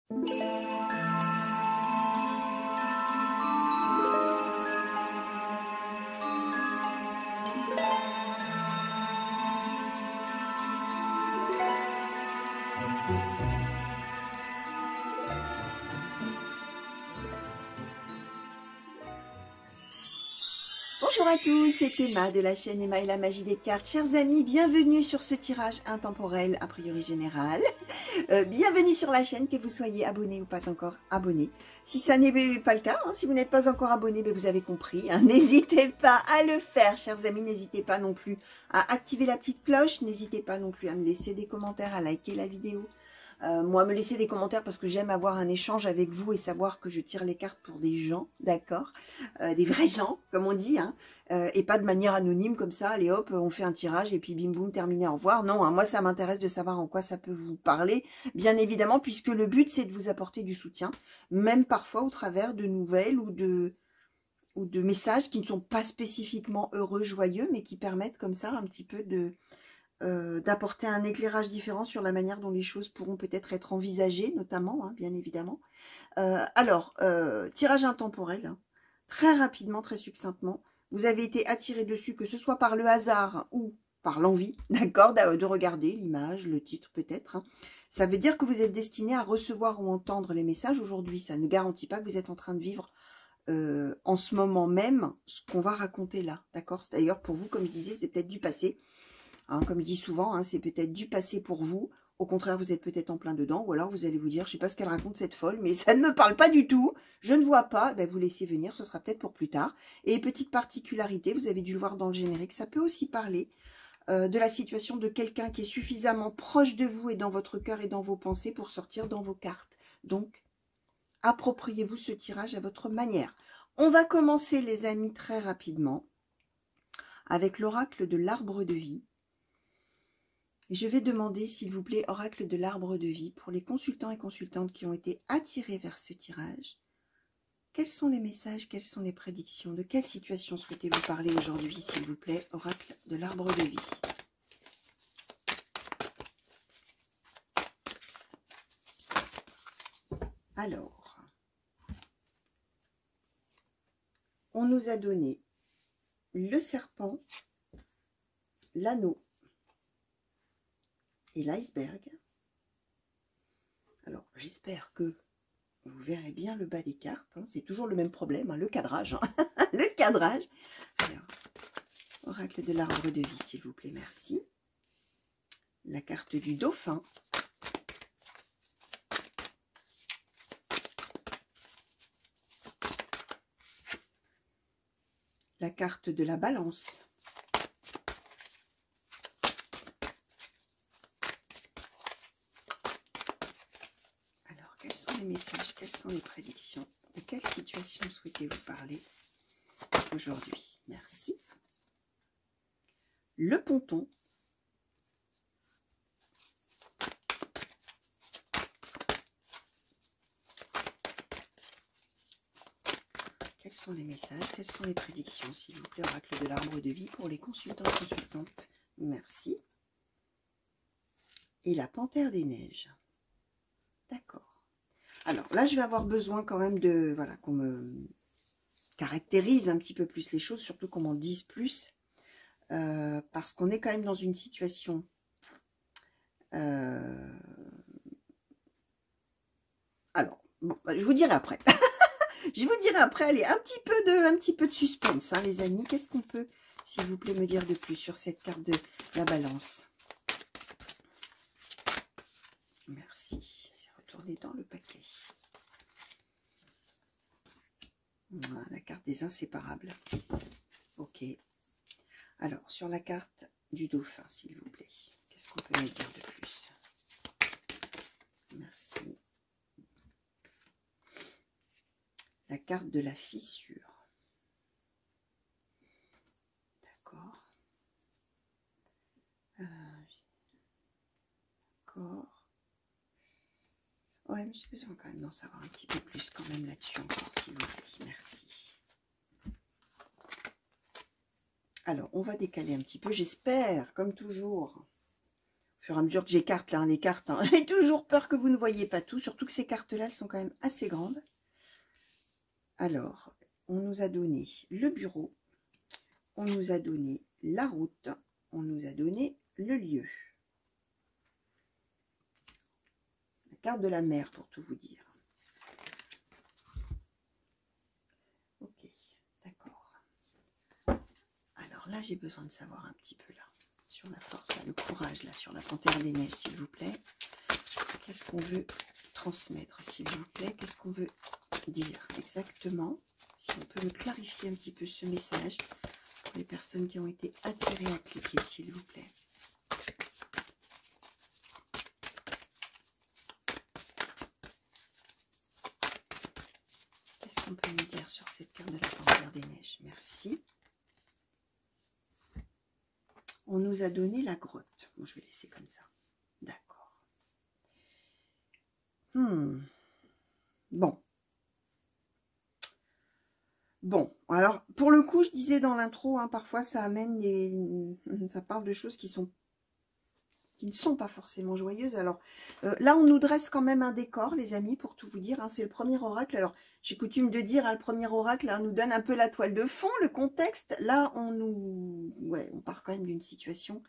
Bonjour à tous, c'est Emma de la chaîne Emma et la magie des cartes. Chers amis, bienvenue sur ce tirage intemporel, a priori général. Bienvenue sur la chaîne, que vous soyez abonné ou pas encore abonné. Si ça n'est pas le cas, si vous n'êtes pas encore abonné, vous avez compris. N'hésitez pas à le faire, chers amis. N'hésitez pas non plus à activer la petite cloche. N'hésitez pas non plus à me laisser des commentaires, à liker la vidéo. Moi, me laisser des commentaires parce que j'aime avoir un échange avec vous et savoir que je tire les cartes pour des gens, d'accord, des vrais gens, comme on dit, et pas de manière anonyme comme ça, allez hop, on fait un tirage et puis bim boum, terminé, au revoir. Non, moi ça m'intéresse de savoir en quoi ça peut vous parler, bien évidemment, puisque le but c'est de vous apporter du soutien, même parfois au travers de nouvelles ou de messages qui ne sont pas spécifiquement heureux, joyeux, mais qui permettent comme ça un petit peu d'apporter un éclairage différent sur la manière dont les choses pourront peut-être être envisagées, notamment, bien évidemment. Tirage intemporel, très rapidement, très succinctement. Vous avez été attiré dessus, que ce soit par le hasard ou par l'envie, d'accord, de regarder l'image, le titre peut-être. Ça veut dire que vous êtes destiné à recevoir ou entendre les messages aujourd'hui. Ça ne garantit pas que vous êtes en train de vivre en ce moment même ce qu'on va raconter là, d'accord. D'ailleurs, pour vous, comme je disais, c'est peut-être du passé. Comme je dis souvent, c'est peut-être du passé pour vous. Au contraire, vous êtes peut-être en plein dedans. Ou alors, vous allez vous dire, je ne sais pas ce qu'elle raconte, cette folle, mais ça ne me parle pas du tout. Je ne vois pas. Vous laissez venir, ce sera peut-être pour plus tard. Et petite particularité, vous avez dû le voir dans le générique, ça peut aussi parler de la situation de quelqu'un qui est suffisamment proche de vous et dans votre cœur et dans vos pensées pour sortir dans vos cartes. Donc, appropriez-vous ce tirage à votre manière. On va commencer, les amis, très rapidement avec l'oracle de l'arbre de vie. Et je vais demander, s'il vous plaît, oracle de l'arbre de vie, pour les consultants et consultantes qui ont été attirés vers ce tirage, quels sont les messages, quelles sont les prédictions, de quelle situation souhaitez-vous parler aujourd'hui, s'il vous plaît, oracle de l'arbre de vie. Alors, on nous a donné le serpent, l'anneau et l'iceberg. Alors, j'espère que vous verrez bien le bas des cartes. C'est toujours le même problème, le cadrage. Le cadrage. Alors, oracle de l'arbre de vie, s'il vous plaît, merci. La carte du dauphin. La carte de la balance. Alors, quels sont les messages, quelles sont les prédictions? De quelle situation souhaitez-vous parler aujourd'hui? Merci. Le ponton. Quels sont les messages, quelles sont les prédictions, s'il vous plaît, oracle de l'arbre de vie pour les consultants et consultantes? Merci. Et la panthère des neiges. D'accord. Alors là, je vais avoir besoin quand même de, voilà, qu'on me caractérise un petit peu plus les choses, surtout qu'on m'en dise plus, parce qu'on est quand même dans une situation alors, bon, je vous dirai après. Je vous dirai après, allez, un petit peu de suspense, les amis. Qu'est-ce qu'on peut, s'il vous plaît, me dire de plus sur cette carte de la balance? Merci. C'est retourné dans le paquet. Voilà, la carte des inséparables. Ok. Alors, sur la carte du dauphin, s'il vous plaît, qu'est-ce qu'on peut me dire de plus? Merci. La carte de la fissure. D'accord. D'accord. Ouais, mais j'ai besoin quand même d'en savoir un petit peu plus quand même là-dessus encore, s'il vous plaît. Merci. Alors, on va décaler un petit peu, j'espère, comme toujours, fur et à mesure que j'écarte là, les cartes, hein. J'ai toujours peur que vous ne voyez pas tout, surtout que ces cartes-là, elles sont quand même assez grandes. Alors, on nous a donné le bureau, on nous a donné la route, on nous a donné le lieu. La carte de la mer, pour tout vous dire. Ok, d'accord. Alors là, j'ai besoin de savoir un petit peu là, sur la force, là, le courage, là, sur la panthère des neiges, s'il vous plaît. Qu'est-ce qu'on veut transmettre, s'il vous plaît? Qu'est-ce qu'on veut dire exactement? Si on peut me clarifier un petit peu ce message pour les personnes qui ont été attirées à cliquer, s'il vous plaît. Qu'est-ce qu'on peut me dire sur cette carte de la panthère des neiges? Merci. On nous a donné la grotte. Bon, je vais laisser comme ça. D'accord. Bon. Bon, alors, pour le coup, je disais dans l'intro, hein, parfois ça amène ça parle de choses qui ne sont pas forcément joyeuses. Alors, là, on nous dresse quand même un décor, les amis, pour tout vous dire. Hein, c'est le premier oracle. Alors, j'ai coutume de dire, hein, le premier oracle nous donne un peu la toile de fond, le contexte. Là, on part quand même d'une situation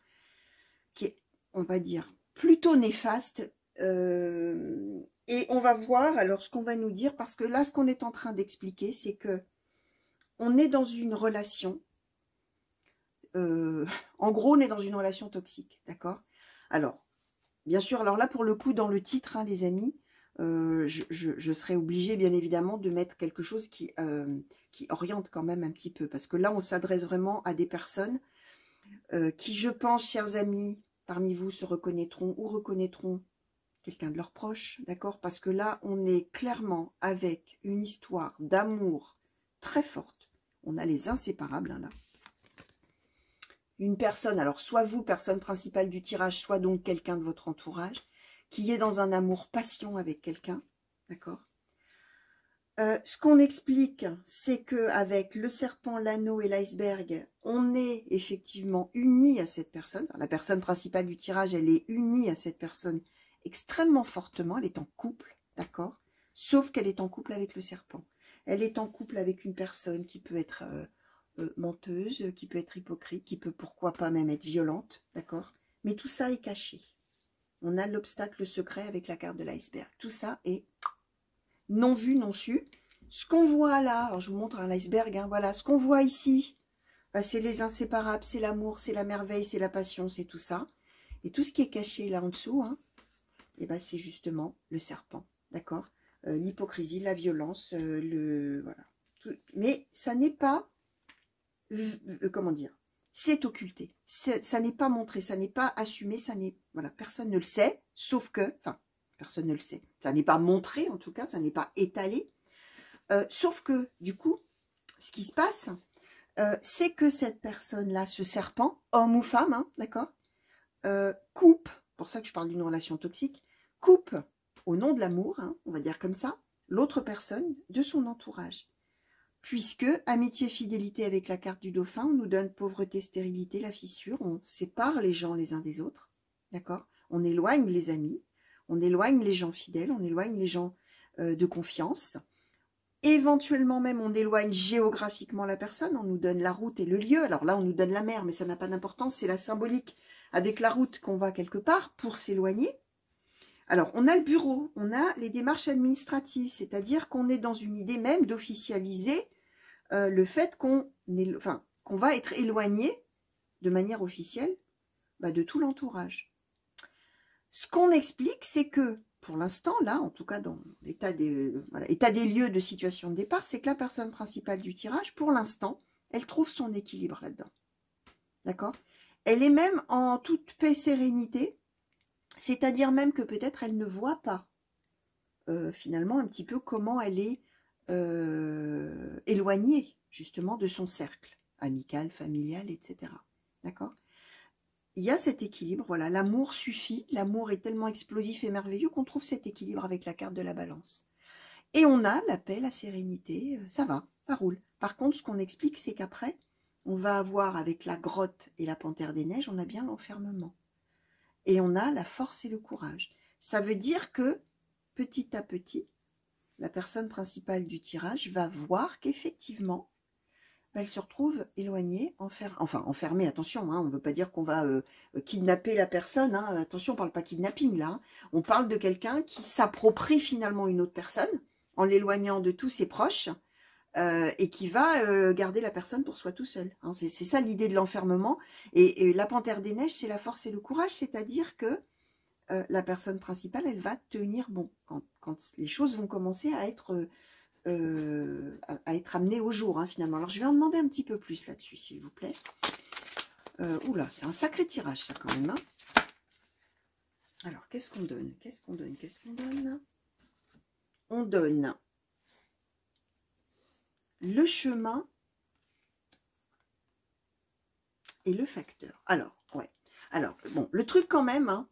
qui est, on va dire, plutôt néfaste. Et on va voir, alors, ce qu'on va nous dire, parce que là, ce qu'on est en train d'expliquer, c'est que on est dans une relation, en gros, on est dans une relation toxique, d'accord? Alors, bien sûr, alors là, pour le coup, dans le titre, hein, les amis, je serais obligée, bien évidemment, de mettre quelque chose qui oriente quand même un petit peu, parce que là, on s'adresse vraiment à des personnes qui, je pense, chers amis, parmi vous, se reconnaîtront ou reconnaîtront quelqu'un de leurs proches, d'accord? Parce que là, on est clairement avec une histoire d'amour très forte. On a les inséparables, hein, là. Une personne, alors soit vous, personne principale du tirage, soit donc quelqu'un de votre entourage, qui est dans un amour-passion avec quelqu'un, d'accord? Ce qu'on explique, c'est qu'avec le serpent, l'anneau et l'iceberg, on est effectivement unis à cette personne. La personne principale du tirage, elle est unie à cette personne extrêmement fortement, elle est en couple, d'accord? Sauf qu'elle est en couple avec le serpent. Elle est en couple avec une personne qui peut être menteuse, qui peut être hypocrite, qui peut pourquoi pas même être violente, d'accord? Mais tout ça est caché. On a l'obstacle secret avec la carte de l'iceberg. Tout ça est non vu, non su. Ce qu'on voit là, alors je vous montre un iceberg, hein, voilà, ce qu'on voit ici, bah, c'est les inséparables, c'est l'amour, c'est la merveille, c'est la passion, c'est tout ça. Et tout ce qui est caché là en dessous, hein, et bah, c'est justement le serpent, d'accord? L'hypocrisie, la violence, voilà. Mais ça n'est pas, comment dire, c'est occulté. Ça n'est pas montré, ça n'est pas assumé, ça n'est, voilà, personne ne le sait, sauf que, enfin, personne ne le sait. Ça n'est pas montré, en tout cas, ça n'est pas étalé. Sauf que, du coup, ce qui se passe, c'est que cette personne-là, ce serpent, homme ou femme, hein, d'accord, coupe, pour ça que je parle d'une relation toxique, coupe, au nom de l'amour, hein, on va dire comme ça, l'autre personne de son entourage. Puisque, amitié, fidélité avec la carte du dauphin, on nous donne pauvreté, stérilité, la fissure, on sépare les gens les uns des autres, d'accord? On éloigne les amis, on éloigne les gens fidèles, on éloigne les gens de confiance. Éventuellement même, on éloigne géographiquement la personne, on nous donne la route et le lieu. Alors là, on nous donne la mer, mais ça n'a pas d'importance, c'est la symbolique avec la route qu'on va quelque part pour s'éloigner. Alors, on a le bureau, on a les démarches administratives, c'est-à-dire qu'on est dans une idée même d'officialiser le fait qu'on va être éloigné de manière officielle de tout l'entourage. Ce qu'on explique, c'est que, pour l'instant, là, en tout cas dans l'état des lieux de situation de départ, c'est que la personne principale du tirage, pour l'instant, elle trouve son équilibre là-dedans. D'accord? Elle est même en toute paix et sérénité, c'est-à-dire même que peut-être elle ne voit pas, finalement, un petit peu comment elle est éloignée, justement, de son cercle amical, familial, etc. D'accord? Il y a cet équilibre, voilà, l'amour suffit, l'amour est tellement explosif et merveilleux qu'on trouve cet équilibre avec la carte de la balance. Et on a la paix, la sérénité, ça va, ça roule. Par contre, ce qu'on explique, c'est qu'après, on va avoir avec la grotte et la panthère des neiges, on a bien l'enfermement. Et on a la force et le courage. Ça veut dire que, petit à petit, la personne principale du tirage va voir qu'effectivement, elle se retrouve éloignée, enfermée, attention, hein, on ne veut pas dire qu'on va kidnapper la personne, hein, attention, on ne parle pas kidnapping là, hein, on parle de quelqu'un qui s'approprie finalement une autre personne, en l'éloignant de tous ses proches, et qui va garder la personne pour soi tout seul. Hein, c'est ça l'idée de l'enfermement, et la panthère des neiges, c'est la force et le courage, c'est-à-dire que la personne principale, elle va tenir bon, quand les choses vont commencer à être amené au jour, hein, finalement. Alors, je vais en demander un petit peu plus là-dessus, s'il vous plaît. Oula, c'est un sacré tirage, ça, quand même. Hein. Alors, qu'est-ce qu'on donne? Qu'est-ce qu'on donne? Qu'est-ce qu'on donne? On donne le chemin et le facteur. Alors, ouais. Alors, bon, le truc, quand même, hein,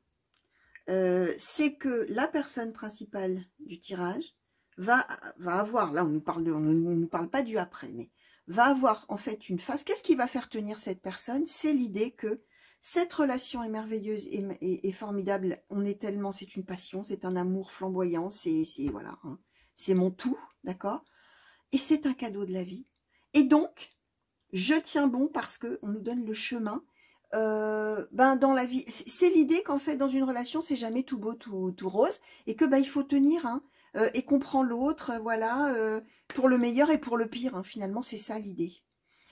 c'est que la personne principale du tirage va avoir, là on nous parle pas du après, mais va avoir en fait une phase. Qu'est-ce qui va faire tenir cette personne? C'est l'idée que cette relation est merveilleuse et formidable. On est tellement, c'est une passion, c'est un amour flamboyant, c'est voilà, hein, c'est mon tout, d'accord? Et c'est un cadeau de la vie. Et donc, je tiens bon parce que on nous donne le chemin. Dans la vie, c'est l'idée qu'en fait dans une relation c'est jamais tout beau, tout rose, et que il faut tenir, hein, et qu'on prend l'autre, voilà, pour le meilleur et pour le pire, hein, finalement c'est ça l'idée.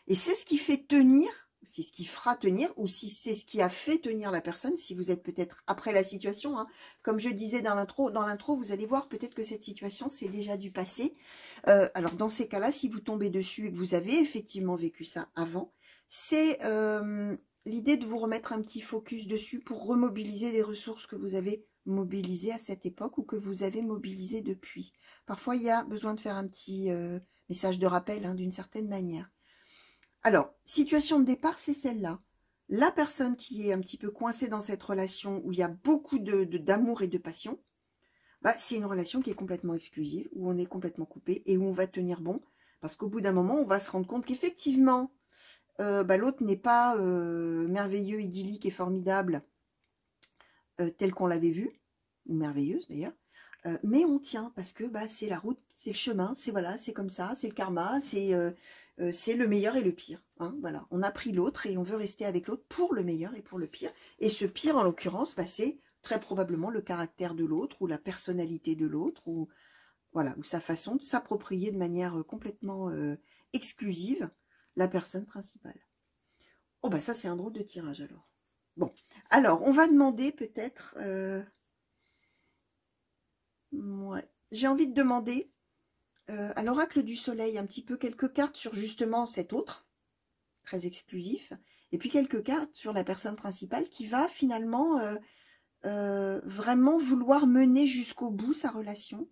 Et c'est ce qui fait tenir, c'est ce qui fera tenir, ou si c'est ce qui a fait tenir la personne, si vous êtes peut-être après la situation, hein, comme je disais dans l'intro, vous allez voir peut-être que cette situation c'est déjà du passé. Alors dans ces cas-là, si vous tombez dessus et que vous avez effectivement vécu ça avant, c'est l'idée de vous remettre un petit focus dessus pour remobiliser des ressources que vous avez mobilisées à cette époque ou que vous avez mobilisées depuis. Parfois, il y a besoin de faire un petit message de rappel, hein, d'une certaine manière. Alors, situation de départ, c'est celle-là. La personne qui est un petit peu coincée dans cette relation où il y a beaucoup d'amour et de passion, c'est une relation qui est complètement exclusive, où on est complètement coupé et où on va tenir bon. Parce qu'au bout d'un moment, on va se rendre compte qu'effectivement, l'autre n'est pas merveilleux, idyllique et formidable tel qu'on l'avait vu, ou merveilleuse d'ailleurs, mais on tient parce que c'est la route, c'est le chemin, c'est voilà, c'est comme ça, c'est le karma, c'est le meilleur et le pire. Hein, voilà, on a pris l'autre et on veut rester avec l'autre pour le meilleur et pour le pire. Et ce pire, en l'occurrence, c'est très probablement le caractère de l'autre ou la personnalité de l'autre ou voilà, ou sa façon de s'approprier de manière complètement exclusive la personne principale. Oh ça c'est un drôle de tirage alors. Bon, alors on va demander peut-être... ouais, j'ai envie de demander à l'oracle du soleil un petit peu quelques cartes sur justement cet autre, très exclusif, et puis quelques cartes sur la personne principale qui va finalement vraiment vouloir mener jusqu'au bout sa relation.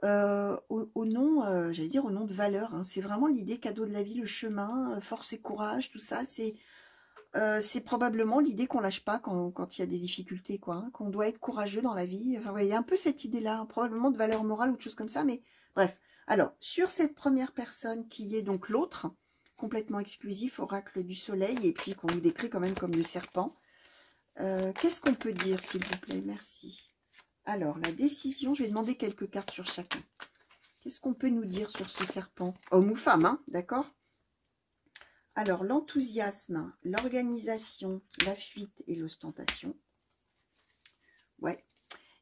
Au nom, j'allais dire au nom de valeur, hein. C'est vraiment l'idée cadeau de la vie, le chemin, force et courage, tout ça, c'est probablement l'idée qu'on lâche pas quand il y a des difficultés, quoi, hein, qu'on doit être courageux dans la vie. Enfin, il y a un peu cette idée-là, hein, probablement de valeur morale ou de choses comme ça, mais bref. Alors, sur cette première personne qui est donc l'autre, complètement exclusif, oracle du soleil, et puis qu'on nous décrit quand même comme le serpent, qu'est-ce qu'on peut dire, s'il vous plaît? Merci. Alors, la décision, je vais demander quelques cartes sur chacun. Qu'est-ce qu'on peut nous dire sur ce serpent? Homme ou femme, hein, d'accord? Alors, l'enthousiasme, l'organisation, la fuite et l'ostentation. Ouais.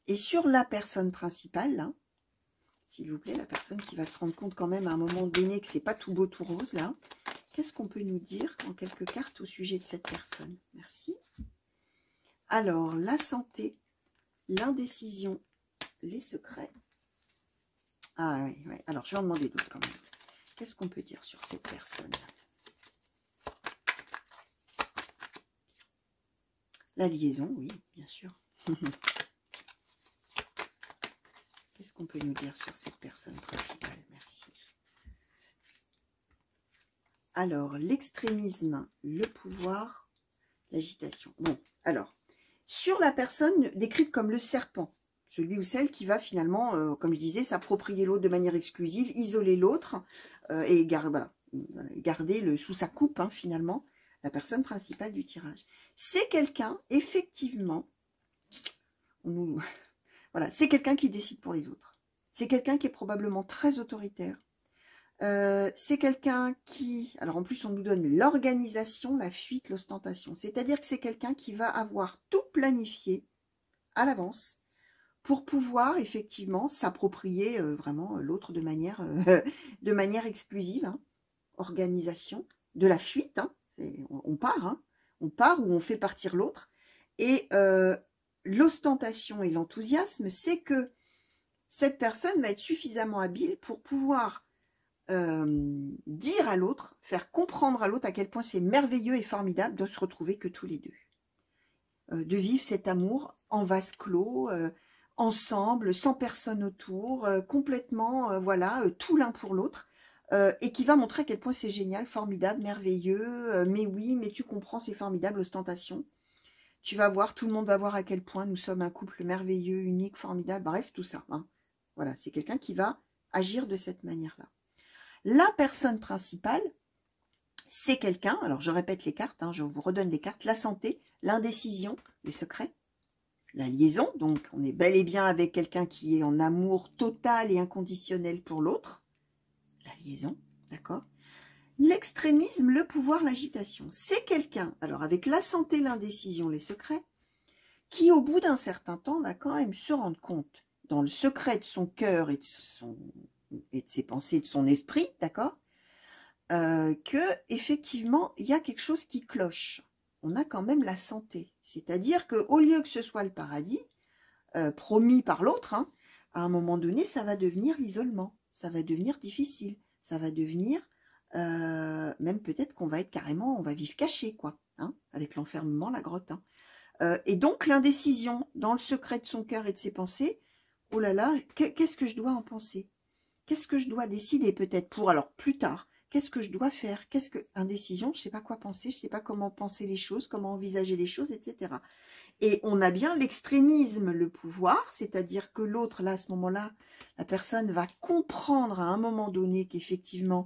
Et sur la personne principale, là, s'il vous plaît, la personne qui va se rendre compte quand même à un moment donné que c'est pas tout beau, tout rose, là. Qu'est-ce qu'on peut nous dire en quelques cartes au sujet de cette personne? Merci. Alors, la santé, l'indécision, les secrets. Ah oui, ouais. Alors, je vais en demander d'autres quand même. Qu'est-ce qu'on peut dire sur cette personne? La liaison, oui, bien sûr. Qu'est-ce qu'on peut nous dire sur cette personne principale? Merci. Alors, l'extrémisme, le pouvoir, l'agitation. Bon, alors, sur la personne décrite comme le serpent, celui ou celle qui va finalement, comme je disais, s'approprier l'autre de manière exclusive, isoler l'autre et garder sous sa coupe, hein, finalement, la personne principale du tirage. C'est quelqu'un, effectivement, voilà, c'est quelqu'un qui décide pour les autres. C'est quelqu'un qui est probablement très autoritaire. C'est quelqu'un qui, alors en plus on nous donne l'organisation, la fuite, l'ostentation. C'est-à-dire que c'est quelqu'un qui va avoir tout planifié à l'avance pour pouvoir effectivement s'approprier vraiment l'autre de manière exclusive. Hein. Organisation, de la fuite. Hein. On part, hein. On part ou on fait partir l'autre. Et l'ostentation et l'enthousiasme, c'est que cette personne va être suffisamment habile pour pouvoir dire à l'autre, faire comprendre à l'autre à quel point c'est merveilleux et formidable de se retrouver que tous les deux. De vivre cet amour en vase clos, ensemble, sans personne autour, complètement, voilà, tout l'un pour l'autre, et qui va montrer à quel point c'est génial, formidable, merveilleux, mais oui, mais tu comprends, c'est formidable, ostentation. Tu vas voir, tout le monde va voir à quel point nous sommes un couple merveilleux, unique, formidable, bref, tout ça. Hein. Voilà, c'est quelqu'un qui va agir de cette manière-là. La personne principale, c'est quelqu'un, alors je répète les cartes, hein, je vous redonne les cartes, la santé, l'indécision, les secrets, la liaison, donc on est bel et bien avec quelqu'un qui est en amour total et inconditionnel pour l'autre, la liaison, d'accord. L'extrémisme, le pouvoir, l'agitation, c'est quelqu'un, alors avec la santé, l'indécision, les secrets, qui au bout d'un certain temps va quand même se rendre compte, dans le secret de son cœur et de ses pensées, de son esprit, d'accord, que effectivement il y a quelque chose qui cloche. On a quand même la santé, c'est-à-dire que au lieu que ce soit le paradis promis par l'autre, hein, à un moment donné, ça va devenir l'isolement, ça va devenir difficile, ça va devenir même peut-être qu'on va être carrément, on va vivre caché, quoi, hein, avec l'enfermement, la grotte. Hein. Et donc l'indécision dans le secret de son cœur et de ses pensées. Oh là là, qu'est-ce que je dois en penser? Qu'est-ce que je dois décider peut-être pour, alors plus tard, qu'est-ce que je dois faire? Qu'est-ce que, indécision, je ne sais pas quoi penser, je ne sais pas comment penser les choses, comment envisager les choses, etc. Et on a bien l'extrémisme, le pouvoir, c'est-à-dire que l'autre, là, à ce moment-là, la personne va comprendre à un moment donné qu'effectivement,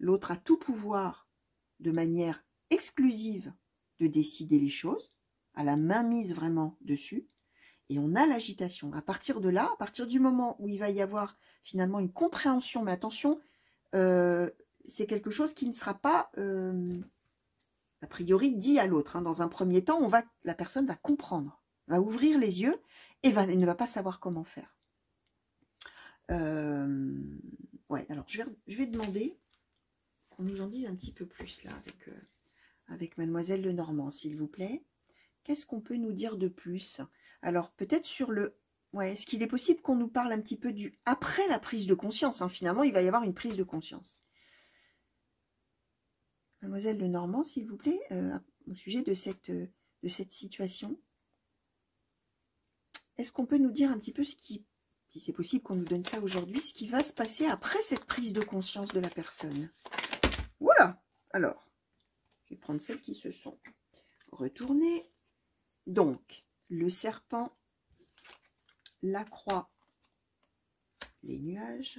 l'autre a tout pouvoir de manière exclusive de décider les choses, à la mainmise vraiment dessus. Et on a l'agitation. À partir de là, à partir du moment où il va y avoir finalement une compréhension, mais attention, c'est quelque chose qui ne sera pas, a priori, dit à l'autre. Hein. Dans un premier temps, la personne va comprendre, va ouvrir les yeux et ne va pas savoir comment faire. Ouais, alors je vais demander qu'on nous en dise un petit peu plus là avec Mademoiselle Lenormand, s'il vous plaît. Qu'est-ce qu'on peut nous dire de plus? Alors, peut-être sur le... Ouais, est-ce qu'il est possible qu'on nous parle un petit peu du... Après la prise de conscience, hein, finalement, il va y avoir une prise de conscience. Mademoiselle Lenormand, s'il vous plaît, au sujet de cette situation. Est-ce qu'on peut nous dire un petit peu ce qui... Si c'est possible qu'on nous donne ça aujourd'hui, ce qui va se passer après cette prise de conscience de la personne? Voilà. Alors, je vais prendre celles qui se sont retournées. Donc, le serpent, la croix, les nuages.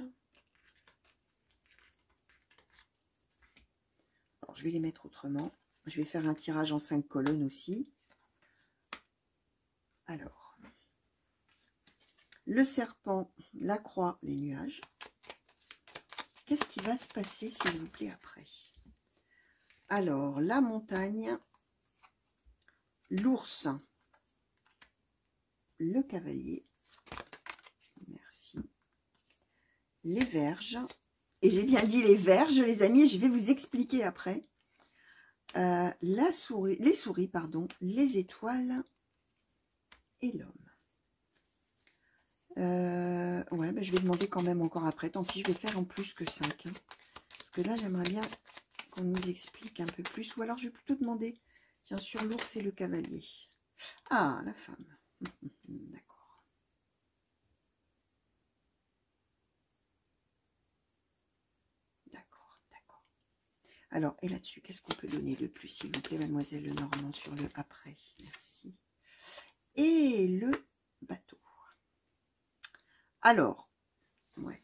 Alors, je vais les mettre autrement. Je vais faire un tirage en 5 colonnes aussi. Alors, le serpent, la croix, les nuages. Qu'est-ce qui va se passer, s'il vous plaît, après? Alors, la montagne, l'ours, le cavalier, merci, les verges, et j'ai bien dit les verges, les amis, je vais vous expliquer après, les souris, pardon, les étoiles et l'homme. Ouais, ben je vais demander quand même encore après, tant pis, je vais faire en plus que 5, hein, parce que là, j'aimerais bien qu'on nous explique un peu plus, ou alors je vais plutôt demander, tiens, sur l'ours et le cavalier. Ah, la femme. D'accord. D'accord, d'accord. Alors, et là-dessus, qu'est-ce qu'on peut donner de plus, s'il vous plaît, Mademoiselle Lenormand, sur le après? Merci. Et le bateau. Alors, ouais.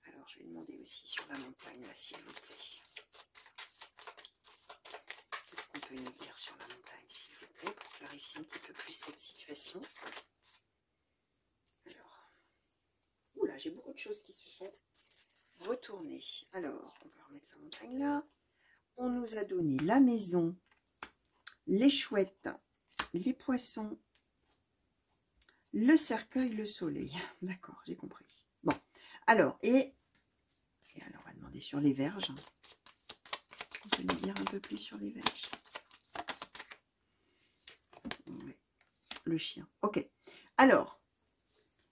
Alors, je vais demander aussi sur la montagne, là, s'il vous plaît. Qu'est-ce qu'on peut nous dire sur la montagne, s'il vous plaît, pour clarifier un petit peu plus cette situation. Alors, oula, j'ai beaucoup de choses qui se sont retournées. Alors, on va remettre la montagne là. On nous a donné la maison, les chouettes, les poissons, le cercueil, le soleil. D'accord, j'ai compris. Bon, alors, et alors, on va demander sur les verges. On peut nous dire un peu plus sur les verges. Ouais. Le chien. Ok. Alors,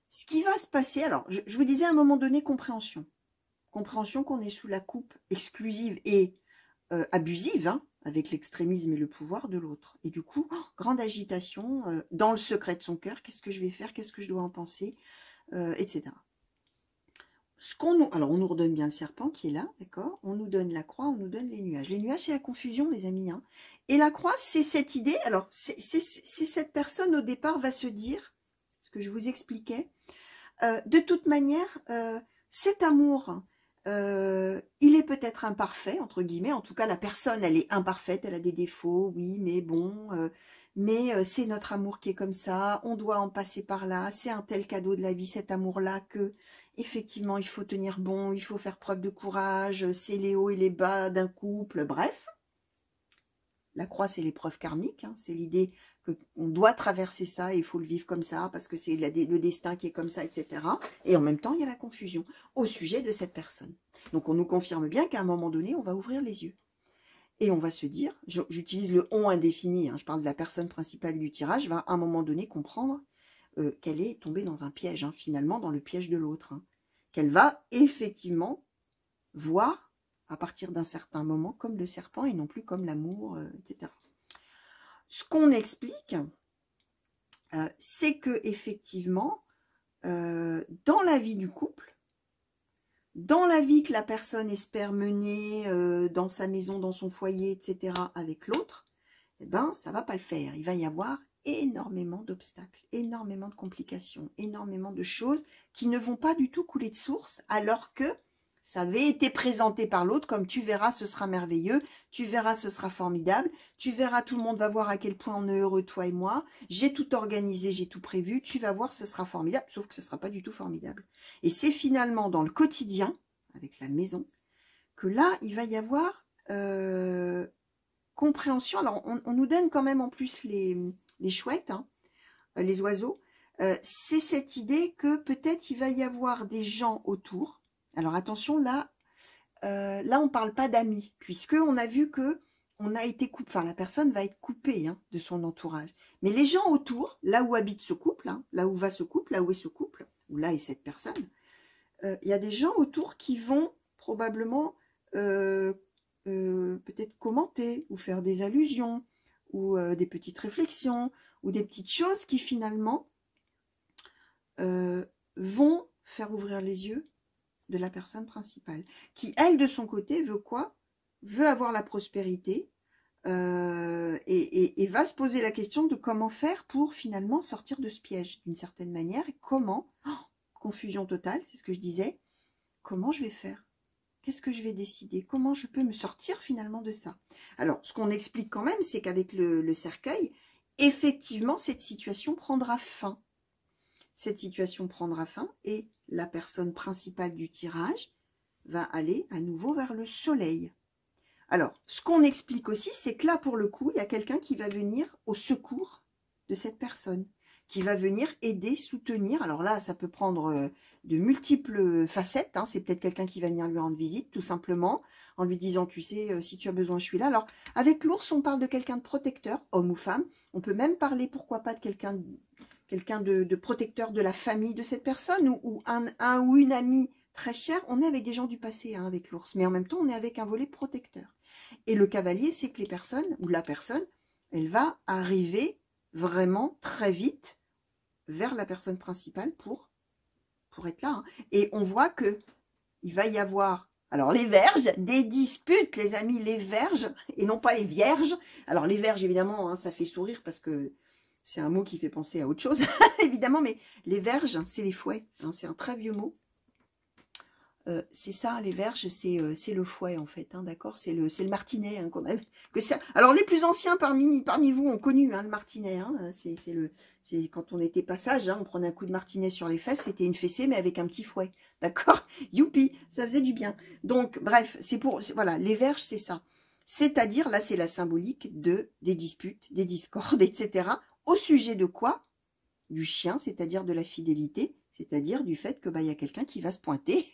ce qui va se passer, alors, je vous disais à un moment donné, compréhension. Compréhension qu'on est sous la coupe exclusive et abusive, hein, avec l'extrémisme et le pouvoir de l'autre. Et du coup, grande agitation, dans le secret de son cœur, qu'est-ce que je vais faire, qu'est-ce que je dois en penser, etc. Alors, on nous redonne bien le serpent qui est là, d'accord? On nous donne la croix, on nous donne les nuages. Les nuages, c'est la confusion, les amis. Hein. Et la croix, c'est cette idée. Alors, c'est cette personne, au départ, va se dire, ce que je vous expliquais, de toute manière, cet amour, il est peut-être imparfait, entre guillemets. En tout cas, la personne, elle est imparfaite, elle a des défauts, oui, mais bon... mais c'est notre amour qui est comme ça, on doit en passer par là, c'est un tel cadeau de la vie, cet amour-là, que effectivement il faut tenir bon, il faut faire preuve de courage, c'est les hauts et les bas d'un couple, bref. La croix, c'est l'épreuve karmique, hein, c'est l'idée qu'on doit traverser ça et il faut le vivre comme ça, parce que c'est le destin qui est comme ça, etc. Et en même temps, il y a la confusion au sujet de cette personne. Donc on nous confirme bien qu'à un moment donné, on va ouvrir les yeux. Et on va se dire, j'utilise le « on » indéfini, hein, je parle de la personne principale du tirage, va à un moment donné comprendre qu'elle est tombée dans un piège, hein, finalement dans le piège de l'autre. Hein, qu'elle va effectivement voir à partir d'un certain moment comme le serpent et non plus comme l'amour, etc. Ce qu'on explique, c'est que effectivement, dans la vie du couple, dans la vie que la personne espère mener dans sa maison, dans son foyer, etc., avec l'autre, eh ben, ça ne va pas le faire. Il va y avoir énormément d'obstacles, énormément de complications, énormément de choses qui ne vont pas du tout couler de source, alors que ça avait été présenté par l'autre comme tu verras, ce sera merveilleux, tu verras, ce sera formidable, tu verras, tout le monde va voir à quel point on est heureux, toi et moi, j'ai tout organisé, j'ai tout prévu, tu vas voir, ce sera formidable, sauf que ce ne sera pas du tout formidable. Et c'est finalement dans le quotidien, avec la maison, que là, il va y avoir compréhension. Alors, on nous donne quand même en plus les chouettes, hein, les oiseaux. C'est cette idée que peut-être il va y avoir des gens autour. Alors attention, là on ne parle pas d'amis, puisqu'on a vu que on a été coupé, enfin la personne va être coupée, hein, de son entourage. Mais les gens autour, là où habite ce couple, hein, là où va ce couple, là où est ce couple, où là est cette personne, il y a des gens autour qui vont probablement peut-être commenter ou faire des allusions ou des petites réflexions ou des petites choses qui finalement vont faire ouvrir les yeux de la personne principale, qui, elle, de son côté, veut quoi? Veut avoir la prospérité et va se poser la question de comment faire pour finalement sortir de ce piège, d'une certaine manière. Et comment? Confusion totale, c'est ce que je disais. Comment je vais faire? Qu'est-ce que je vais décider? Comment je peux me sortir finalement de ça? Alors, ce qu'on explique quand même, c'est qu'avec le cercueil, effectivement, cette situation prendra fin. Cette situation prendra fin et la personne principale du tirage va aller à nouveau vers le soleil. Alors, ce qu'on explique aussi, c'est que là, pour le coup, il y a quelqu'un qui va venir au secours de cette personne, qui va venir aider, soutenir. Alors là, ça peut prendre de multiples facettes. Hein. C'est peut-être quelqu'un qui va venir lui rendre visite, tout simplement, en lui disant, tu sais, si tu as besoin, je suis là. Alors, avec l'ours, on parle de quelqu'un de protecteur, homme ou femme. On peut même parler, pourquoi pas, de quelqu'un de protecteur de la famille de cette personne, ou un ou une amie très chère. On est avec des gens du passé, hein, avec l'ours, mais en même temps, on est avec un volet protecteur. Et le cavalier, c'est que les personnes, ou la personne, elle va arriver vraiment très vite vers la personne principale pour être là. Hein. Et on voit que il va y avoir, alors les verges, des disputes, les amis, les verges, et non pas les vierges. Alors les verges, évidemment, hein, ça fait sourire parce que c'est un mot qui fait penser à autre chose, évidemment, mais les verges, c'est les fouets, hein, c'est un très vieux mot. C'est ça, les Vierges, c'est le fouet, en fait, hein, d'accord? C'est le martinet, hein, qu'on aime. Alors, les plus anciens parmi vous ont connu, hein, le martinet. Hein, c'est quand on était pas sage, hein, on prenait un coup de martinet sur les fesses, c'était une fessée, mais avec un petit fouet. D'accord? Youpi, ça faisait du bien. Donc, bref, voilà, les Vierges, c'est ça. C'est-à-dire, là, c'est la symbolique des disputes, des discordes, etc. Au sujet de quoi? Du chien, c'est-à-dire de la fidélité, c'est-à-dire du fait que, bah, y a quelqu'un qui va se pointer.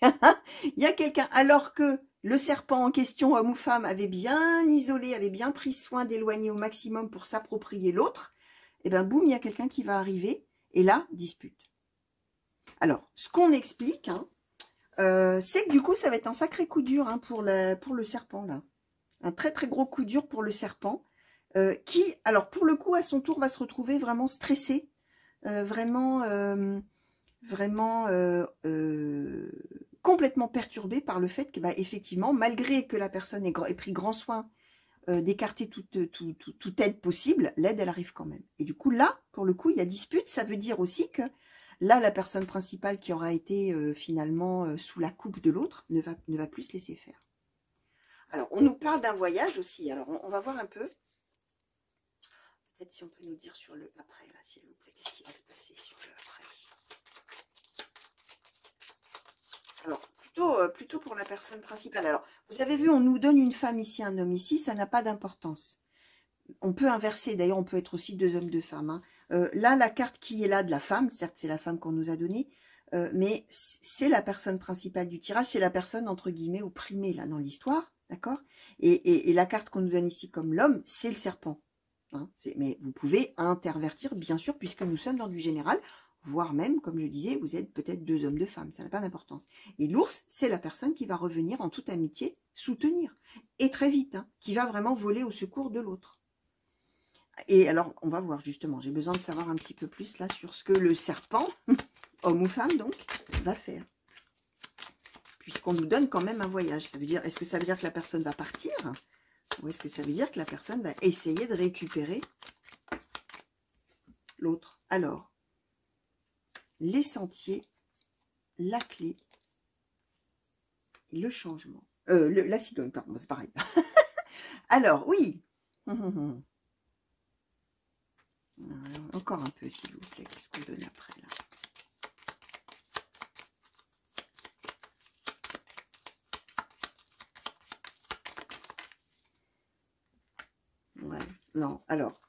Il y a quelqu'un, alors que le serpent en question, homme ou femme, avait bien isolé, avait bien pris soin d'éloigner au maximum pour s'approprier l'autre, et ben boum, il y a quelqu'un qui va arriver, et là, dispute. Alors, ce qu'on explique, hein, c'est que du coup, ça va être un sacré coup dur, hein, pour le serpent, là. Un très très gros coup dur pour le serpent, qui, alors pour le coup, à son tour, va se retrouver vraiment stressé, vraiment complètement perturbé par le fait que, bah, effectivement, malgré que la personne ait pris grand soin d'écarter toute aide possible, l'aide, elle arrive quand même. Et du coup, là, pour le coup, il y a dispute. Ça veut dire aussi que là, la personne principale qui aura été finalement sous la coupe de l'autre ne va plus se laisser faire. Alors, on nous parle d'un voyage aussi. Alors, on va voir un peu. Peut-être si on peut nous dire sur le après, là, s'il vous plaît, qu'est-ce qui va se passer sur le après. Alors, plutôt pour la personne principale. Alors, vous avez vu, on nous donne une femme ici, un homme ici, ça n'a pas d'importance. On peut inverser, d'ailleurs, on peut être aussi deux hommes, deux femmes. Hein. Là, la carte qui est là de la femme, certes, c'est la femme qu'on nous a donnée, mais c'est la personne principale du tirage, c'est la personne, entre guillemets, opprimée, là, dans l'histoire, d'accord, et la carte qu'on nous donne ici comme l'homme, c'est le serpent. Hein, mais vous pouvez intervertir, bien sûr, puisque nous sommes dans du général, voire même, comme je disais, vous êtes peut-être deux hommes, deux femmes, ça n'a pas d'importance. Et l'ours, c'est la personne qui va revenir en toute amitié, soutenir, et très vite, hein, qui va vraiment voler au secours de l'autre. Et alors, on va voir justement, j'ai besoin de savoir un petit peu plus là sur ce que le serpent, homme ou femme donc, va faire. Puisqu'on nous donne quand même un voyage. Ça veut dire, est-ce que ça veut dire que la personne va partir? Ou est-ce que ça veut dire que la personne va essayer de récupérer l'autre? Alors, les sentiers, la clé, le changement. La cigogne, pardon, c'est pareil. Alors, oui. Encore un peu, s'il vous plaît. Qu'est-ce qu'on donne après, là? Ouais, non. Alors,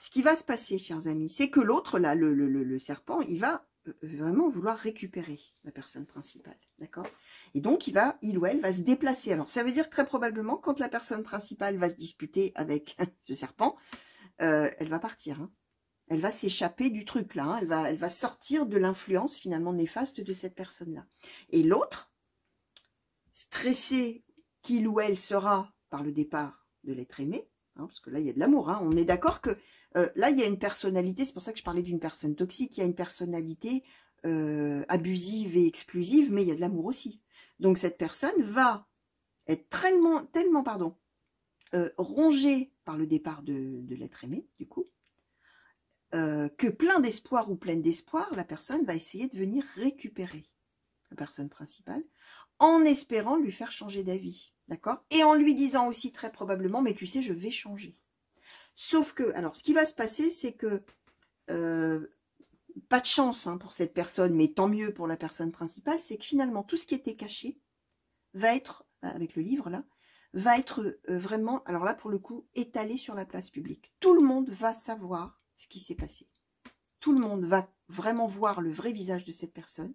ce qui va se passer, chers amis, c'est que l'autre, là, le serpent, il va vraiment vouloir récupérer la personne principale, d'accord? Et donc, il ou elle va se déplacer. Alors, ça veut dire très probablement, quand la personne principale va se disputer avec ce serpent, elle va partir, hein. Elle va s'échapper du truc, là, hein. Elle va sortir de l'influence, finalement, néfaste de cette personne-là. Et l'autre, stressé qu'il ou elle sera par le départ de l'être aimé, hein, parce que là, il y a de l'amour, hein. On est d'accord que là, il y a une personnalité, c'est pour ça que je parlais d'une personne toxique, il y a une personnalité abusive et exclusive, mais il y a de l'amour aussi. Donc, cette personne va être tellement rongée par le départ de l'être aimé, du coup, que plein d'espoir ou pleine d'espoir, la personne va essayer de venir récupérer la personne principale, en espérant lui faire changer d'avis, d'accord? Et en lui disant aussi très probablement, mais tu sais, je vais changer. Sauf que, alors, ce qui va se passer, c'est que, pas de chance, hein, pour cette personne, mais tant mieux pour la personne principale, c'est que finalement, tout ce qui était caché va être, avec le livre là, va être vraiment, alors là, pour le coup, étalé sur la place publique. Tout le monde va savoir ce qui s'est passé. Tout le monde va vraiment voir le vrai visage de cette personne,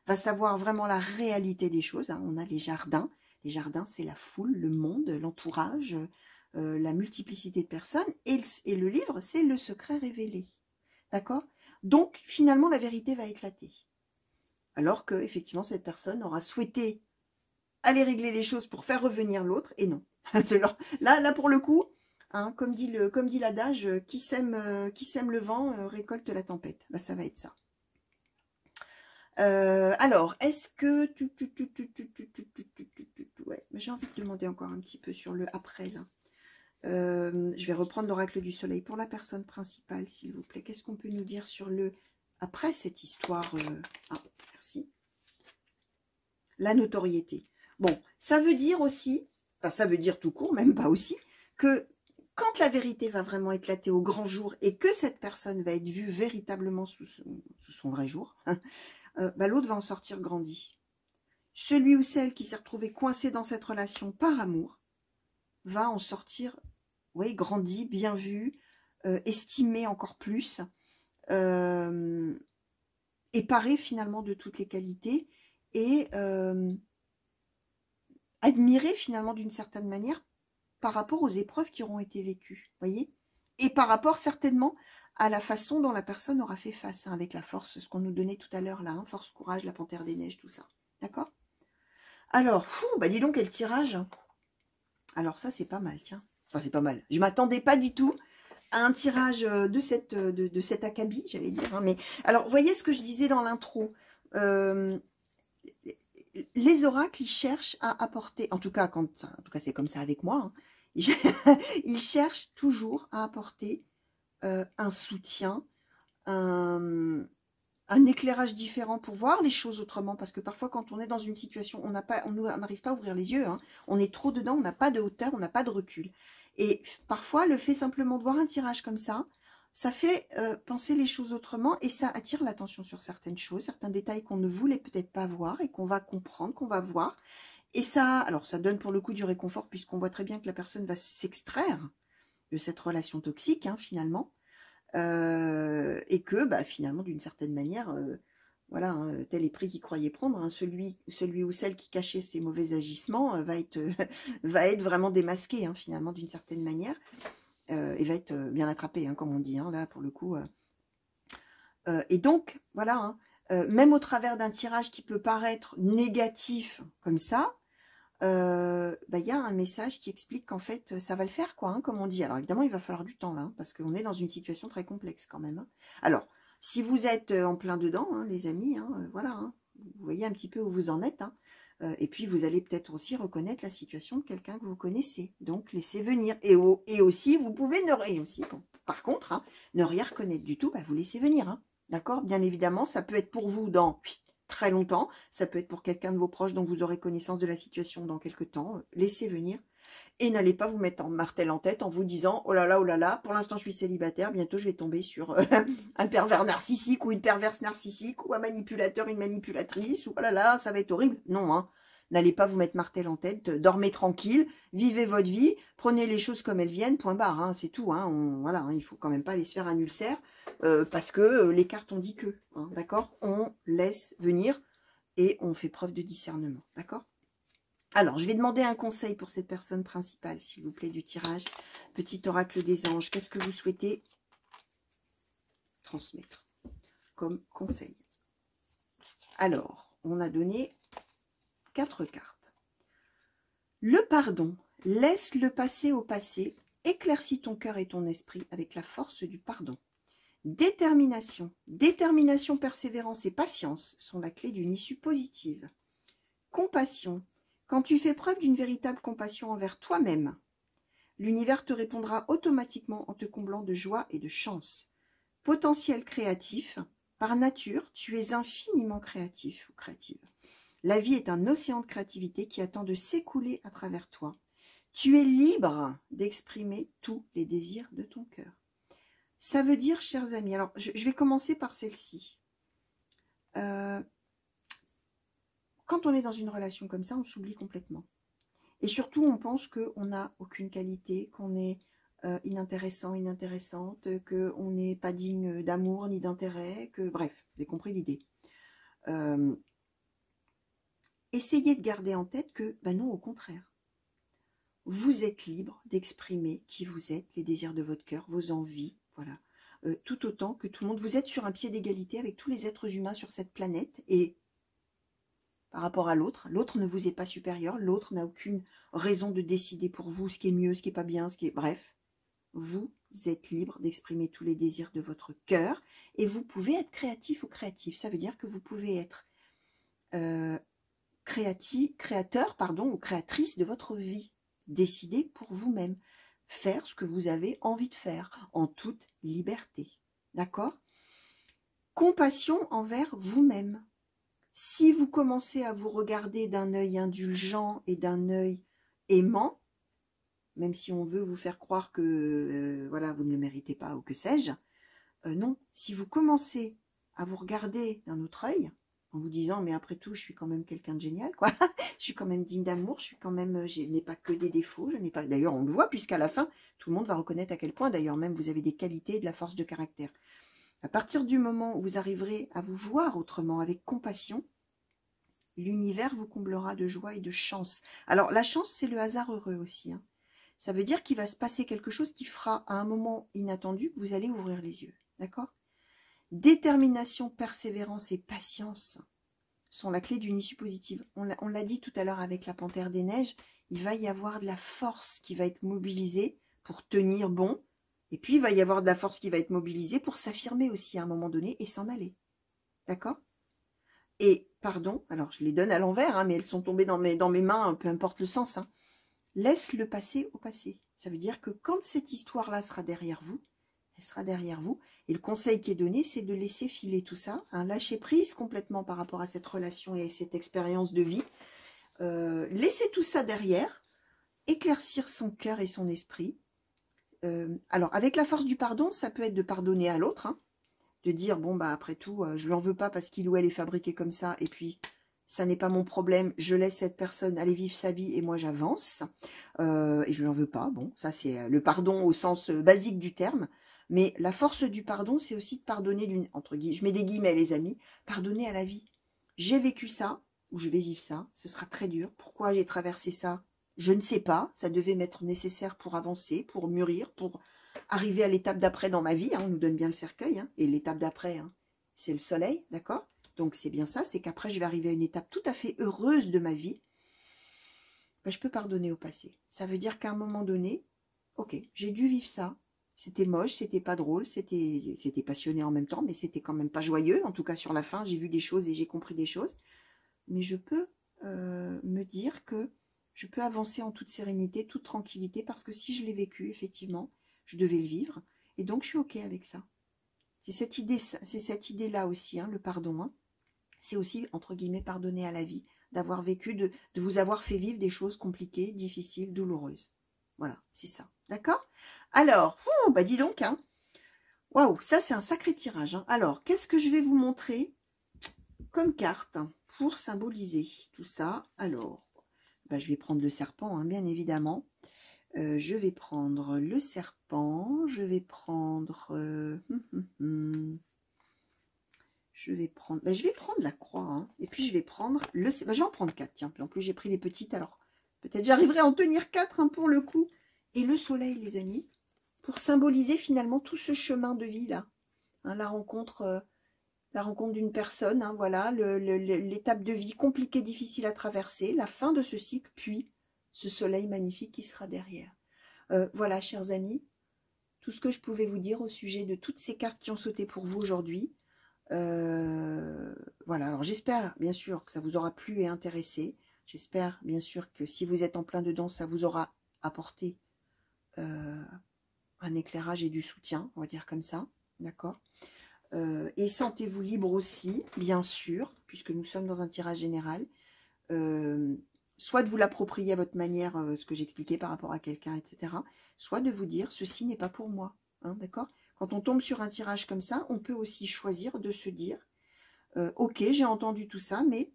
va savoir vraiment la réalité des choses. Hein. On a les jardins. Les jardins, c'est la foule, le monde, l'entourage, la multiplicité de personnes. Et le livre, c'est le secret révélé. D'accord? Donc, finalement, la vérité va éclater. Alors que, effectivement, cette personne aura souhaité aller régler les choses pour faire revenir l'autre, et non. Là, pour le coup, hein, comme dit l'adage, qui sème le vent récolte la tempête. Bah, ça va être ça. Alors, est-ce que... Ouais, j'ai envie de demander encore un petit peu sur le après, là. Je vais reprendre l'oracle du soleil pour la personne principale, s'il vous plaît. Qu'est-ce qu'on peut nous dire sur le après cette histoire? Ah, merci. la notoriété. Bon, ça veut dire aussi, enfin ça veut dire tout court, même pas aussi, que quand la vérité va vraiment éclater au grand jour et que cette personne va être vue véritablement sous son vrai jour, l'autre va en sortir grandi. Celui ou celle qui s'est retrouvé coincé dans cette relation par amour va en sortir, oui, grandi, bien vu, estimé encore plus, et paré finalement de toutes les qualités et admiré finalement d'une certaine manière par rapport aux épreuves qui auront été vécues, voyez, et par rapport certainement à la façon dont la personne aura fait face, hein, avec la force, ce qu'on nous donnait tout à l'heure là, hein, force, courage, la panthère des neiges, tout ça, d'accord? Alors, dis donc quel tirage. Alors ça c'est pas mal, tiens. Enfin c'est pas mal. Je m'attendais pas du tout à un tirage de cet acabit, j'allais dire. Hein, mais alors, vous voyez ce que je disais dans l'intro. Les oracles, ils cherchent à apporter, en tout cas c'est comme ça avec moi, hein, ils cherchent toujours à apporter un soutien, un éclairage différent pour voir les choses autrement, parce que parfois quand on est dans une situation, on n'arrive pas à ouvrir les yeux, hein, on est trop dedans, on n'a pas de hauteur, on n'a pas de recul. Et parfois, le fait simplement de voir un tirage comme ça fait penser les choses autrement et ça attire l'attention sur certaines choses, certains détails qu'on ne voulait peut-être pas voir et qu'on va comprendre, qu'on va voir. Et ça, alors ça donne pour le coup du réconfort puisqu'on voit très bien que la personne va s'extraire de cette relation toxique, hein, finalement. Et que finalement, d'une certaine manière, voilà, hein, tel est pris qu'il croyait prendre, hein, celui ou celle qui cachait ses mauvais agissements va être vraiment démasqué, hein, finalement, d'une certaine manière, et va être bien attrapé, hein, comme on dit, hein, là, pour le coup. Et donc, voilà, hein, même au travers d'un tirage qui peut paraître négatif comme ça, y a un message qui explique qu'en fait, ça va le faire, quoi, hein, comme on dit. Alors évidemment, il va falloir du temps, là, hein, parce qu'on est dans une situation très complexe quand même. Hein. Alors, si vous êtes en plein dedans, hein, les amis, hein, voilà, hein, vous voyez un petit peu où vous en êtes, hein, et puis vous allez peut-être aussi reconnaître la situation de quelqu'un que vous connaissez. Donc, laissez venir. Et aussi, vous pouvez par contre, hein, ne rien reconnaître du tout, vous laissez venir, hein, d'accord? Bien évidemment, ça peut être pour vous dans très longtemps, ça peut être pour quelqu'un de vos proches dont vous aurez connaissance de la situation dans quelques temps, laissez venir, et n'allez pas vous mettre en martel en tête en vous disant, oh là là, pour l'instant je suis célibataire, bientôt je vais tomber sur un pervers narcissique ou une perverse narcissique, ou un manipulateur, une manipulatrice, ou oh là là, ça va être horrible. Non, hein. N'allez pas vous mettre martel en tête, dormez tranquille, vivez votre vie, prenez les choses comme elles viennent, point barre, hein, c'est tout. Hein, voilà, hein, il faut quand même pas aller se faire un ulcère, parce que les cartes ont dit que, hein, d'accord? On laisse venir et on fait preuve de discernement, d'accord? Alors, je vais demander un conseil pour cette personne principale, s'il vous plaît, du tirage. Petit oracle des anges, qu'est-ce que vous souhaitez transmettre comme conseil? Alors, on a donné 4 cartes. Le pardon, laisse le passé au passé, éclaircis ton cœur et ton esprit avec la force du pardon. Détermination, persévérance et patience sont la clé d'une issue positive. Compassion, quand tu fais preuve d'une véritable compassion envers toi-même, l'univers te répondra automatiquement en te comblant de joie et de chance. Potentiel créatif, par nature, tu es infiniment créatif ou créative. La vie est un océan de créativité qui attend de s'écouler à travers toi. Tu es libre d'exprimer tous les désirs de ton cœur. Ça veut dire, chers amis, alors je vais commencer par celle-ci. Quand on est dans une relation comme ça, on s'oublie complètement. Et surtout, on pense qu'on n'a aucune qualité, qu'on est inintéressant, inintéressante, qu'on n'est pas digne d'amour ni d'intérêt, que bref, vous avez compris l'idée. Essayez de garder en tête que, non, au contraire. Vous êtes libre d'exprimer qui vous êtes, les désirs de votre cœur, vos envies, voilà. Tout autant que tout le monde. Vous êtes sur un pied d'égalité avec tous les êtres humains sur cette planète et par rapport à l'autre, l'autre ne vous est pas supérieur, l'autre n'a aucune raison de décider pour vous ce qui est mieux, ce qui est pas bien, ce qui est... Bref, vous êtes libre d'exprimer tous les désirs de votre cœur et vous pouvez être créatif ou créative. Ça veut dire que vous pouvez être créateur ou créatrice de votre vie. Décider pour vous-même. Faire ce que vous avez envie de faire en toute liberté. D'accord? Compassion envers vous-même. Si vous commencez à vous regarder d'un œil indulgent et d'un œil aimant, même si on veut vous faire croire que voilà, vous ne le méritez pas ou que sais-je, non. Si vous commencez à vous regarder d'un autre œil, en vous disant, mais après tout, je suis quand même quelqu'un de génial, quoi. Je suis quand même digne d'amour, je suis quand même, je n'ai pas que des défauts, je n'ai pas. D'ailleurs, on le voit, puisqu'à la fin, tout le monde va reconnaître à quel point, d'ailleurs, même vous avez des qualités et de la force de caractère. À partir du moment où vous arriverez à vous voir autrement, avec compassion, l'univers vous comblera de joie et de chance. Alors, la chance, c'est le hasard heureux aussi, hein. Ça veut dire qu'il va se passer quelque chose qui fera, à un moment inattendu, que vous allez ouvrir les yeux. D'accord? Détermination, persévérance et patience sont la clé d'une issue positive. On l'a dit tout à l'heure avec la Panthère des Neiges, il va y avoir de la force qui va être mobilisée pour tenir bon, et puis il va y avoir de la force qui va être mobilisée pour s'affirmer aussi à un moment donné et s'en aller. D'accord? Et, pardon, alors je les donne à l'envers, hein, mais elles sont tombées dans mes mains, peu importe le sens. Hein. Laisse le passé au passé. Ça veut dire que quand cette histoire-là sera derrière vous, elle sera derrière vous. Et le conseil qui est donné, c'est de laisser filer tout ça, hein, lâcher prise complètement par rapport à cette relation et à cette expérience de vie. Laisser tout ça derrière, éclaircir son cœur et son esprit. Alors, avec la force du pardon, ça peut être de pardonner à l'autre, hein, de dire, bon, bah après tout, je ne lui en veux pas parce qu'il ou elle est fabriqué comme ça, et puis ça n'est pas mon problème, je laisse cette personne aller vivre sa vie et moi j'avance, et je ne lui en veux pas. Bon, ça c'est le pardon au sens basique du terme, mais la force du pardon, c'est aussi de pardonner, entre guillemets, je mets des guillemets les amis, pardonner à la vie. J'ai vécu ça, ou je vais vivre ça, ce sera très dur. Pourquoi j'ai traversé ça? Je ne sais pas, ça devait m'être nécessaire pour avancer, pour mûrir, pour arriver à l'étape d'après dans ma vie, hein, on nous donne bien le cercueil, hein, et l'étape d'après, hein, c'est le soleil, d'accord? Donc c'est bien ça, c'est qu'après je vais arriver à une étape tout à fait heureuse de ma vie. Ben, je peux pardonner au passé. Ça veut dire qu'à un moment donné, ok, j'ai dû vivre ça. C'était moche, c'était pas drôle, c'était passionné en même temps, mais c'était quand même pas joyeux. En tout cas, sur la fin, j'ai vu des choses et j'ai compris des choses. Mais je peux me dire que je peux avancer en toute sérénité, toute tranquillité, parce que si je l'ai vécu, effectivement, je devais le vivre. Et donc, je suis ok avec ça. C'est cette idée-là aussi, hein, le pardon. Hein. C'est aussi, entre guillemets, pardonner à la vie, d'avoir vécu, de vous avoir fait vivre des choses compliquées, difficiles, douloureuses. Voilà, c'est ça. D'accord? Alors, bah dis donc, hein. Waouh, ça c'est un sacré tirage. Hein. Alors, qu'est-ce que je vais vous montrer comme carte pour symboliser tout ça? Alors, bah, je vais prendre le serpent, hein, bien évidemment. Je vais prendre le serpent, je vais prendre... je vais prendre la croix, hein, et puis je vais prendre le... Bah, je vais en prendre 4, tiens. En plus, j'ai pris les petites, alors peut-être j'arriverai à en tenir 4 hein, pour le coup. Et le soleil, les amis, pour symboliser finalement tout ce chemin de vie-là. Hein, la rencontre d'une personne, hein, voilà, l'étape de vie compliquée, difficile à traverser, la fin de ce cycle, puis ce soleil magnifique qui sera derrière. Voilà, chers amis, tout ce que je pouvais vous dire au sujet de toutes ces cartes qui ont sauté pour vous aujourd'hui. Voilà, alors j'espère bien sûr que ça vous aura plu et intéressé. J'espère bien sûr que si vous êtes en plein dedans, ça vous aura apporté un éclairage et du soutien, on va dire comme ça, d'accord. Et sentez-vous libre aussi, bien sûr, puisque nous sommes dans un tirage général, soit de vous l'approprier à votre manière, ce que j'expliquais par rapport à quelqu'un, etc., soit de vous dire, ceci n'est pas pour moi, hein, d'accord. Quand on tombe sur un tirage comme ça, on peut aussi choisir de se dire, ok, j'ai entendu tout ça, mais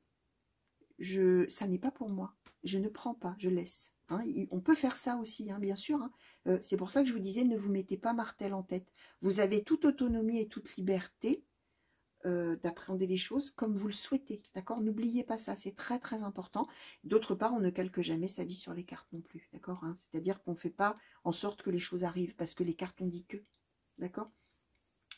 ça n'est pas pour moi. Je ne prends pas, je laisse. Hein, on peut faire ça aussi, hein, bien sûr. Hein. C'est pour ça que je vous disais, ne vous mettez pas martel en tête. Vous avez toute autonomie et toute liberté d'appréhender les choses comme vous le souhaitez. D'accord? N'oubliez pas ça, c'est très très important. D'autre part, on ne calque jamais sa vie sur les cartes non plus. D'accord? Hein, c'est-à-dire qu'on ne fait pas en sorte que les choses arrivent parce que les cartes ont dit que. D'accord?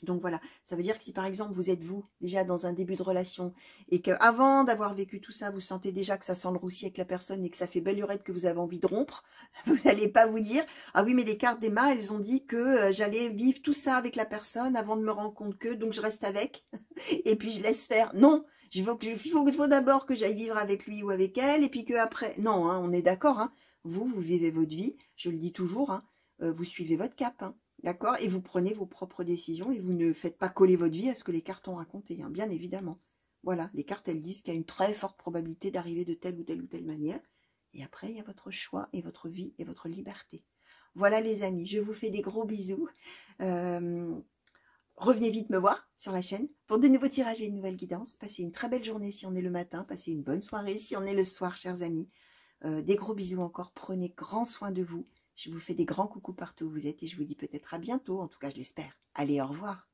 Donc voilà, ça veut dire que si par exemple vous êtes vous déjà dans un début de relation et qu'avant d'avoir vécu tout ça, vous sentez déjà que ça sent le roussi avec la personne et que ça fait belle lurette que vous avez envie de rompre, vous n'allez pas vous dire « Ah oui, mais les cartes d'Emma, elles ont dit que j'allais vivre tout ça avec la personne avant de me rendre compte que, donc je reste avec et puis je laisse faire. » Non, il faut d'abord que j'aille vivre avec lui ou avec elle et puis que après. Non, hein, on est d'accord, hein, vous vivez votre vie, je le dis toujours, hein, vous suivez votre cap, hein. D'accord? Et vous prenez vos propres décisions et vous ne faites pas coller votre vie à ce que les cartes ont raconté, hein, bien évidemment. Voilà, les cartes, elles disent qu'il y a une très forte probabilité d'arriver de telle ou telle manière. Et après, il y a votre choix et votre vie et votre liberté. Voilà les amis, je vous fais des gros bisous. Revenez vite me voir sur la chaîne pour de nouveaux tirages et une nouvelle guidance. Passez une très belle journée si on est le matin. Passez une bonne soirée si on est le soir, chers amis. Des gros bisous encore. Prenez grand soin de vous. Je vous fais des grands coucous partout où vous êtes et je vous dis peut-être à bientôt. En tout cas, je l'espère. Allez, au revoir.